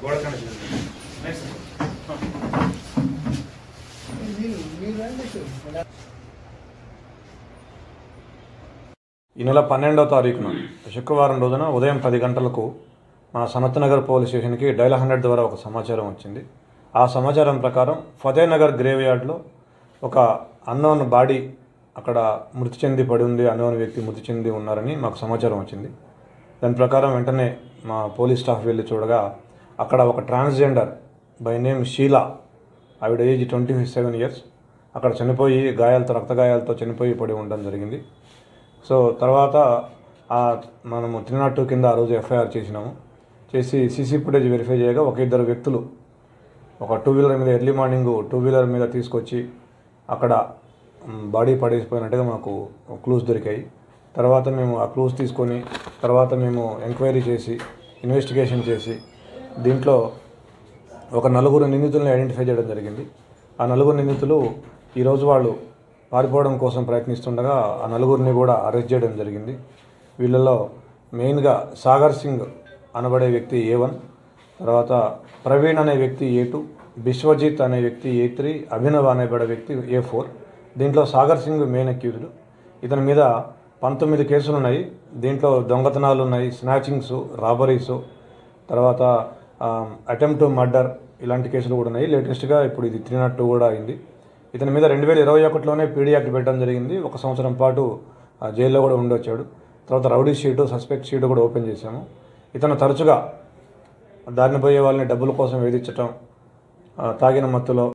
గోడ connection next ఈ నెల 12వ తారీఖున శుక్రవారం రోజున ఉదయం 10 గంటలకు మా సనత్ నగర్ పోలీస్ స్టేషన్కి డైల్ 100 ద్వారా ఒక సమాచారం వచ్చింది. ఆ సమాచారం ప్రకారం ఫతేనగర్ గ్రేవ్ యార్డ్లో ఒక అన్నోన్ బాడీ అక్కడ మృతి చెంది పడి ఉంది, అన్నోన్ వ్యక్తి మృతి చెంది ఉన్నారని మాకు సమాచారం వచ్చింది. దాని ప్రకారం వెంటనే మా పోలీస్ స్టాఫ్ వెళ్ళి చూడగా అక్కడ ఒక ట్రాన్స్జెండర్ బై నేమ్ షీలా, ఆవిడ ఏజ్ 27 ఇయర్స్, అక్కడ చనిపోయి రక్త గాయాలతో చనిపోయి పడి ఉండడం జరిగింది. సో తర్వాత మనము 302 కింద ఆ రోజు ఎఫ్ఐఆర్ చేసి సీసీ ఫుటేజ్ వెరిఫై చేయగా ఒక ఇద్దరు వ్యక్తులు ఒక 2 వీలర్ మీద ఎర్లీ మార్నింగ్ 2 వీలర్ మీద తీసుకొచ్చి అక్కడ బాడీ పడేసిపోయినట్టుగా మాకు క్లూస్ దొరికాయి. తర్వాత మేము ఆ క్లూస్ తీసుకొని మేము ఎంక్వైరీ చేసి ఇన్వెస్టిగేషన్ చేసి దీంట్లో ఒక 4 నిందితులను ఐడెంటిఫై చేయడం జరిగింది. ఆ 4 నిందితులు ఈరోజు వాళ్ళు పారిపోవడం కోసం ప్రయత్నిస్తుండగా ఆ 4 కూడా అరెస్ట్ చేయడం జరిగింది. వీళ్ళలో మెయిన్గా సాగర్ సింగ్ అనబడే వ్యక్తి A1, తర్వాత ప్రవీణ్ అనే వ్యక్తి A2, బిశ్వజిత్ అనే వ్యక్తి A3, అభినవ్ అనేబడే వ్యక్తి A4. దీంట్లో సాగర్ సింగ్ మెయిన్ అక్యూజ్డ్. ఇతని మీద 19 కేసులు ఉన్నాయి. దీంట్లో దొంగతనాలు ఉన్నాయి, స్నాచింగ్స్, రాబరీస్, తర్వాత అటెంప్ట్ టు మర్డర్ ఇలాంటి కేసులు కూడా ఉన్నాయి. లేటెస్ట్గా ఇప్పుడు ఇది 302 కూడా అయింది. ఇతని మీద 2021లోనే పీడీ యాక్ట్ పెట్టడం జరిగింది. 1 సంవత్సరం పాటు జైల్లో కూడా ఉండొచ్చాడు. తర్వాత రౌడీ షీటు, సస్పెక్ట్ షీటు కూడా ఓపెన్ చేశాము. ఇతను తరచుగా దారిని పోయే వాళ్ళని డబ్బుల కోసం వేధించటం, తాగిన మత్తులో